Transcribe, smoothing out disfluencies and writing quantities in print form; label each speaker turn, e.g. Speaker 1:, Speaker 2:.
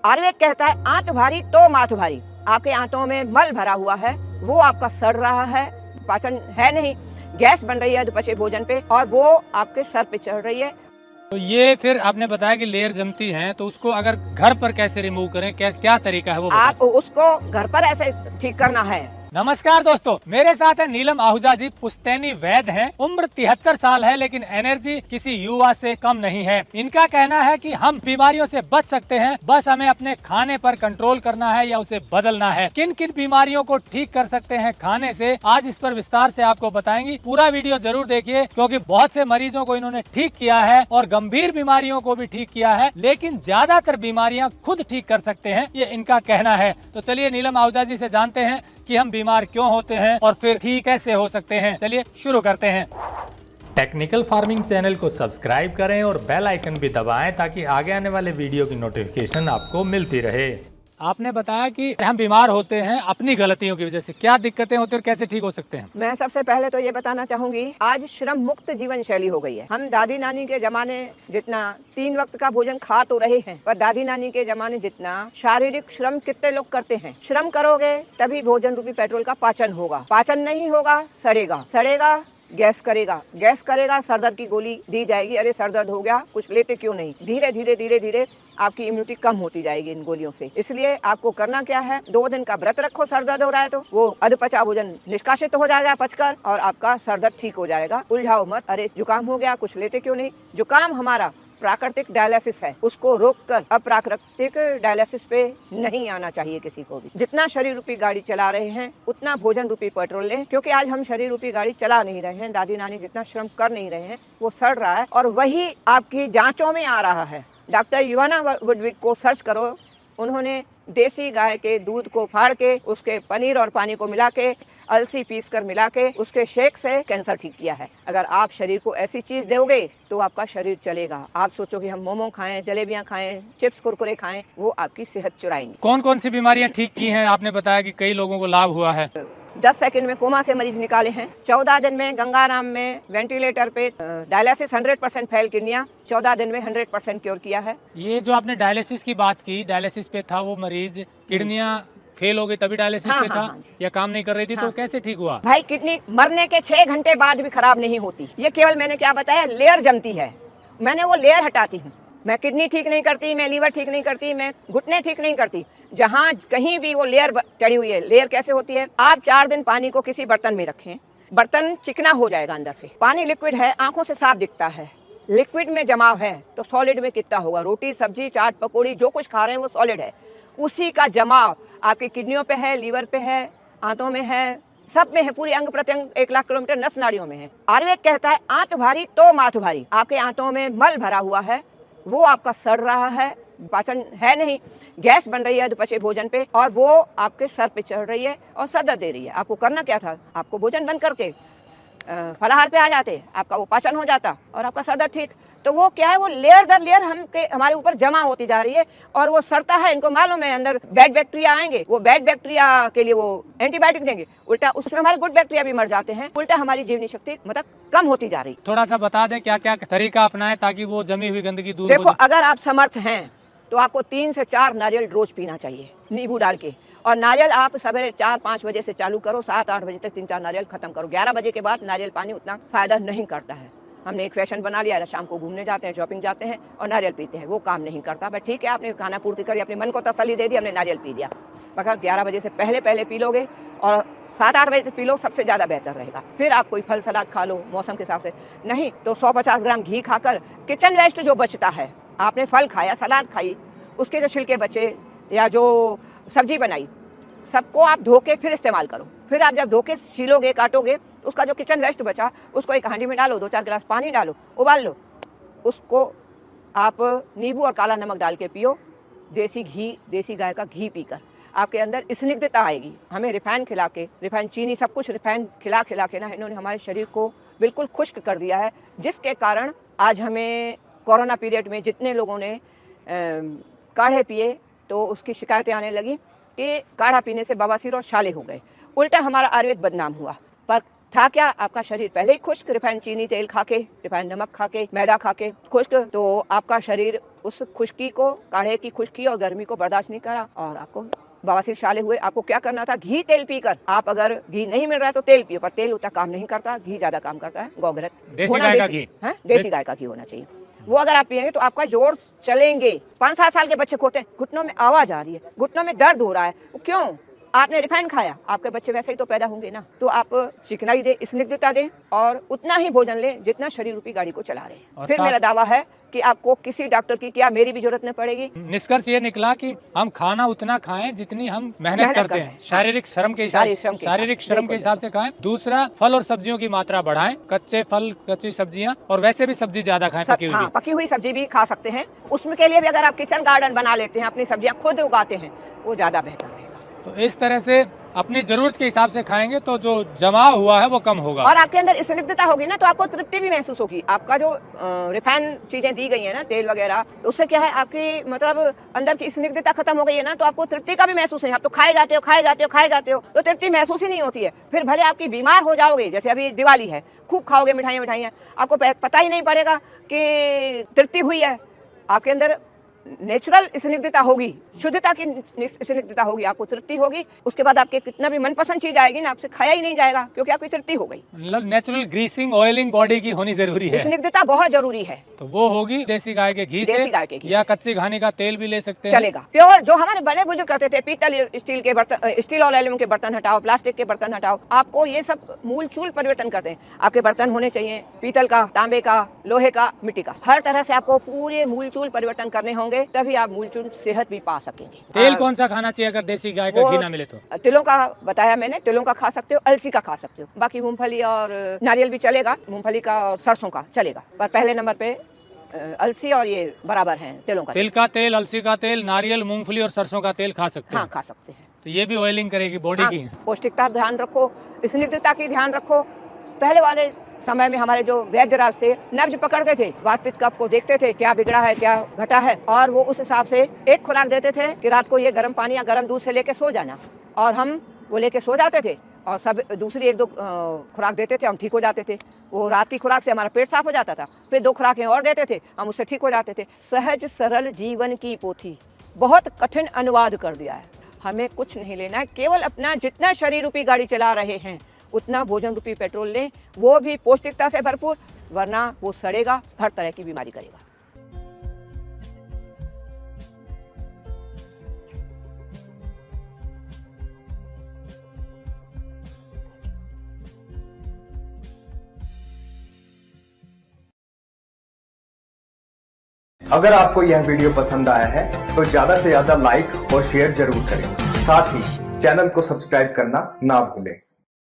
Speaker 1: आयुर्वेद कहता है आंत भारी तो माथ भारी। आपके आंतों में मल भरा हुआ है, वो आपका सड़ रहा है, पाचन है नहीं, गैस बन रही है अधपचे भोजन पे और वो आपके सर पे चढ़ रही है।
Speaker 2: तो ये फिर आपने बताया कि लेयर जमती है, तो उसको अगर घर पर कैसे रिमूव करें, क्या तरीका है वो बताएं।
Speaker 1: आप उसको घर पर ऐसे ठीक करना है।
Speaker 2: नमस्कार दोस्तों, मेरे साथ है नीलम आहूजा जी, पुश्तैनी वैद्य हैं। उम्र 73 साल है, लेकिन एनर्जी किसी युवा से कम नहीं है। इनका कहना है कि हम बीमारियों से बच सकते हैं, बस हमें अपने खाने पर कंट्रोल करना है या उसे बदलना है। किन किन बीमारियों को ठीक कर सकते हैं खाने से, आज इस पर विस्तार से आपको बताएंगी। पूरा वीडियो जरूर देखिए, क्योंकि बहुत से मरीजों को इन्होंने ठीक किया है और गंभीर बीमारियों को भी ठीक किया है, लेकिन ज्यादातर बीमारियां खुद ठीक कर सकते हैं, ये इनका कहना है। तो चलिए नीलम आहूजा जी से जानते हैं कि हम बीमार क्यों होते हैं और फिर ठीक कैसे हो सकते हैं। चलिए शुरू करते हैं। टेक्निकल फार्मिंग चैनल को सब्सक्राइब करें और बेल आइकन भी दबाएं, ताकि आगे आने वाले वीडियो की नोटिफिकेशन आपको मिलती रहे। आपने बताया कि हम बीमार होते हैं अपनी गलतियों की वजह से, क्या दिक्कतें होती हैं और कैसे ठीक हो सकते हैं।
Speaker 1: मैं सबसे पहले तो ये बताना चाहूंगी, आज श्रम मुक्त जीवन शैली हो गई है। हम दादी नानी के जमाने जितना 3 वक्त का भोजन खा तो रहे हैं, पर दादी नानी के जमाने जितना शारीरिक श्रम कितने लोग करते हैं। श्रम करोगे तभी भोजन रूपी पेट्रोल का पाचन होगा, पाचन नहीं होगा सड़ेगा, सड़ेगा गैस करेगा, गैस करेगा सर दर्द की गोली दी जाएगी। अरे सर दर्द हो गया, कुछ लेते क्यों नहीं। धीरे धीरे धीरे धीरे आपकी इम्यूनिटी कम होती जाएगी इन गोलियों से। इसलिए आपको करना क्या है, 2 दिन का व्रत रखो। सर दर्द हो रहा है तो वो अधपचा भोजन निष्कासित हो जाएगा पचकर और आपका सर दर्द ठीक हो जाएगा। उलझाओ मत, अरे जुकाम हो गया, कुछ लेते क्यों नहीं। जुकाम हमारा प्राकृतिक डायलिसिस है, उसको रोककर अप्राकृतिक डायलिसिस पे नहीं आना चाहिए किसी को भी। जितना शरीर रूपी गाड़ी चला रहे हैं उतना भोजन रूपी पेट्रोल लें, क्योंकि आज हम शरीर रूपी गाड़ी चला नहीं रहे हैं। दादी नानी जितना श्रम कर नहीं रहे हैं वो सड़ रहा है और वही आपकी जांचों में आ रहा है। डॉक्टर युवाना वुडविक को सर्च करो, उन्होंने देसी गाय के दूध को फाड़ के उसके पनीर और पानी को मिला के अलसी पीस कर मिला के उसके शेक से कैंसर ठीक किया है। अगर आप शरीर को ऐसी चीज दोगे तो आपका शरीर चलेगा। आप सोचो कि हम मोमो खाएं, जलेबियां खाएं, चिप्स कुरकुरे खाएं, वो आपकी सेहत चुराएंगे।
Speaker 2: कौन कौन सी बीमारियां ठीक की हैं? आपने बताया कि कई लोगों को लाभ हुआ है।
Speaker 1: 10 सेकंड में कोमा से मरीज निकाले हैं। 14 दिन में गंगाराम में वेंटिलेटर पे डायलिसिस 100% फेल किडनियां 14 दिन में 100% क्योर किया है।
Speaker 2: ये जो आपने डायलिसिस की बात की, डायलिसिस पे था वो मरीज, किडनियां फेल हो गई तभी डायलिसिस पे था या काम नहीं कर रही थी, तो कैसे ठीक हुआ?
Speaker 1: भाई किडनी मरने के 6 घंटे बाद भी खराब नहीं होती। ये केवल मैंने क्या बताया, लेयर जमती है, मैंने वो लेयर हटाती हूँ। मैं किडनी ठीक नहीं करती, मैं लीवर ठीक नहीं करती, मैं घुटने ठीक नहीं करती। जहाँ कहीं भी वो लेयर चढ़ी हुई है। लेयर कैसे होती है, आप 4 दिन पानी को किसी बर्तन में रखें, बर्तन चिकना हो जाएगा अंदर से। पानी लिक्विड है, आंखों से साफ दिखता है, लिक्विड में जमाव है तो सॉलिड में कितना होगा। रोटी सब्जी चाट पकौड़ी जो कुछ खा रहे हैं वो सॉलिड है, उसी का जमाव आपकी किडनियों पे है, लीवर पे है, आंतों में है, सब में है, पूरी अंग प्रत्यंग 1 लाख किलोमीटर नस नाड़ियों में है। आयुर्वेद कहता है आंत भारी तो माथ भारी। आपके आंतों में मल भरा हुआ है, वो आपका सड़ रहा है, पाचन है नहीं, गैस बन रही है अधपचे भोजन पे और वो आपके सर पे चढ़ रही है और सर दर्द दे रही है। आपको करना क्या था, आपको भोजन बंद करके फलाहार पे आ जाते, आपका वो पाचन हो जाता और आपका सर दर्द ठीक। तो वो क्या है, वो लेयर दर लेयर हमारे ऊपर जमा होती जा रही है और वो सड़ता है। इनको मालूम है अंदर बैड बैक्टीरिया आएंगे, वो बैड बैक्टीरिया के लिए वो एंटीबायोटिक देंगे, उल्टा उसमें हमारे गुड बैक्टीरिया भी मर जाते हैं, उल्टा हमारी जीवनी शक्ति मतलब कम होती जा रही।
Speaker 2: थोड़ा सा बता दें क्या क्या तरीका अपनाएं ताकि वो जमी हुई गंदगी दूर हो
Speaker 1: देखो,
Speaker 2: जाए।
Speaker 1: अगर आप समर्थ हैं तो आपको 3 से 4 नारियल रोज पीना चाहिए नींबू डाल के। और नारियल आप सवेरे 4-5 बजे से चालू करो, 7-8 बजे तक 3-4 नारियल खत्म करो। 11 बजे के बाद नारियल पानी उतना फायदा नहीं करता है। हमने एक फैशन बना लिया है, शाम को घूमने जाते हैं, शॉपिंग जाते हैं और नारियल पीते हैं, वो काम नहीं करता। बट ठीक है, आपने खाना पूर्ति करी, अपने मन को तसल्ली दे दी, हमने नारियल पी लिया। मगर 11 बजे से पहले पी लोगे और 7-8 बजे तक पी लो, सबसे ज़्यादा बेहतर रहेगा। फिर आप कोई फल सलाद खा लो मौसम के हिसाब से, नहीं तो 150 ग्राम घी खाकर किचन वेस्ट जो बचता है, आपने फल खाया, सलाद खाई, उसके जो छिलके बचे या जो सब्जी बनाई, सबको आप धो के फिर इस्तेमाल करो। फिर आप जब धो के छीलोगे काटोगे, उसका जो किचन वेस्ट बचा उसको एक हांडी में डालो, 2-4 गिलास पानी डालो, उबाल लो, उसको आप नींबू और काला नमक डाल के पियो। देसी घी, देसी गाय का घी पीकर आपके अंदर स्निग्धता आएगी। हमें रिफाइन खिला के, रिफाइन चीनी सब कुछ रिफाइन खिला के ना इन्होंने हमारे शरीर को बिल्कुल खुश्क कर दिया है, जिसके कारण आज हमें कोरोना पीरियड में जितने लोगों ने काढ़े पिए तो उसकी शिकायतें आने लगी कि काढ़ा पीने से बवासीर और छाले हो गए। उल्टा हमारा आयुर्वेद बदनाम हुआ। पर था क्या, आपका शरीर पहले ही खुश्क, रिफाइंड चीनी तेल खा के, रिफाइंड नमक खा के, मैदा खा के खुश्क, तो आपका शरीर उस खुश्की को, काढ़े की खुश्की और गर्मी को बर्दाश्त नहीं करा और आपको बवासीर शाले हुए। आपको क्या करना था, घी तेल पीकर, आप अगर घी नहीं मिल रहा है तो तेल पियो, पर तेल उतना काम नहीं करता, घी ज्यादा काम करता है। गौघृत,
Speaker 2: देसी गाय का घी,
Speaker 1: देसी गाय का घी होना चाहिए। वो अगर आप पिएंगे तो आपका जोड़ चलेंगे। 5-7 साल के बच्चे को होते हैं, घुटनों में आवाज आ रही है, घुटनों में दर्द हो रहा है, क्यों? आपने रिफाइंड खाया, आपके बच्चे वैसे ही तो पैदा होंगे ना। तो आप चिकनाई दे, स्निग्धता दे और उतना ही भोजन ले जितना शरीर रूपी गाड़ी को चला रहे हैं। फिर मेरा दावा है कि आपको किसी डॉक्टर की, क्या मेरी भी जरूरत नहीं पड़ेगी।
Speaker 2: निष्कर्ष ये निकला कि हम खाना उतना खाएं जितनी हम मेहनत करते हैं, शारीरिक श्रम के हिसाब से खाएं। दूसरा, फल और सब्जियों की मात्रा बढ़ाएं, कच्चे फल, कच्ची सब्जियां, और वैसे भी सब्जी ज्यादा खाएं,
Speaker 1: पकी हुई सब्जी भी खा सकते हैं। उसमें के लिए भी अगर आप किचन गार्डन बना लेते हैं, अपनी सब्जियां खुद उगाते हैं, वो ज्यादा बेहतर रहेगा।
Speaker 2: तो इस तरह से अपनी जरूरत के हिसाब से खाएंगे तो जो जमाव हुआ है वो कम होगा,
Speaker 1: और आपके अंदर स्निग्धता होगी ना, तो आपको तृप्ति भी महसूस होगी। आपका जो रिफाइंड चीजें दी गई है ना, तेल वगैरह, तो उससे क्या है, आपकी मतलब अंदर की स्निग्धता खत्म हो गई है ना, तो आपको तृप्ति का भी महसूस नहीं। आप तो खाए जाते हो, तो तृप्ति महसूस ही नहीं होती है। फिर भले आपकी बीमार हो जाओगे, जैसे अभी दिवाली है, खूब खाओगे मिठाइयाँ, आपको पता ही नहीं पड़ेगा कि तृप्ति हुई है। आपके अंदर नेचुरल स्निग्धता होगी, शुद्धता की स्निग्धता होगी, आपको तृप्ति होगी। उसके बाद आपके कितना भी मनपसंद चीज आएगी ना, आपसे खाया ही नहीं जाएगा, क्योंकि आपकी तृप्ति हो गई।
Speaker 2: मतलब नेचुरल ग्रीसिंग, ऑयलिंग बॉडी की होनी जरूरी है,
Speaker 1: स्निग्धता बहुत जरूरी है।
Speaker 2: तो वो होगी देसी गाय के घी से, या कच्ची घानी का तेल भी ले सकते हैं,
Speaker 1: चलेगा। प्योर, जो हमारे बड़े बुजुर्ग करते थे, पीतल स्टील के बर्तन, स्टील और एल्यूमिनियम के बर्तन हटाओ, प्लास्टिक के बर्तन हटाओ। आपको ये सब मूल चूल परिवर्तन करते हैं। आपके बर्तन होने चाहिए पीतल का, तांबे का, लोहे का, मिट्टी का, हर तरह से आपको पूरे मूल चूल परिवर्तन करने होंगे, तभी आप मूल सेहत भी पा सकेंगे।
Speaker 2: तेल कौन सा खाना चाहिए अगर देसी गाय का घी ना मिले तो?
Speaker 1: तिलों का बताया मैंने, तिलों का खा सकते हो, अलसी का खा सकते हो, बाकी मूंगफली और नारियल भी चलेगा, मूंगफली का और सरसों का चलेगा, पर पहले नंबर पे अलसी और ये बराबर हैं तिलों का।
Speaker 2: तिल का तेल, अलसी का तेल, नारियल, मूंगफली और सरसों का तेल खा सकते हैं।
Speaker 1: हाँ, खा सकते हैं।
Speaker 2: तो ये भी ऑयलिंग करेगी बॉडी की।
Speaker 1: पौष्टिकता ध्यान रखो, स्निग्धता की ध्यान रखो। पहले वाले समय में हमारे जो वैद्यराज थे, नब्ज पकड़ते थे, वात पित्त कफ को देखते थे, क्या बिगड़ा है, क्या घटा है, और वो उस हिसाब से एक खुराक देते थे कि रात को ये गर्म पानी या गर्म दूध से लेके सो जाना, और हम वो लेके सो जाते थे, और सब दूसरी 1-2 खुराक देते थे, हम ठीक हो जाते थे। वो रात की खुराक से हमारा पेट साफ हो जाता था, फिर 2 खुराकें और देते थे, हम उससे ठीक हो जाते थे। सहज सरल जीवन की पोथी बहुत कठिन अनुवाद कर दिया है। हमें कुछ नहीं लेना है, केवल अपना जितना शरीर रूपी गाड़ी चला रहे हैं उतना भोजन रूपी पेट्रोल लें, वो भी पौष्टिकता से भरपूर, वरना वो सड़ेगा, हर तरह की बीमारी करेगा।
Speaker 3: अगर आपको यह वीडियो पसंद आया है तो ज्यादा से ज्यादा लाइक और शेयर जरूर करें। साथ ही चैनल को सब्सक्राइब करना ना भूलें।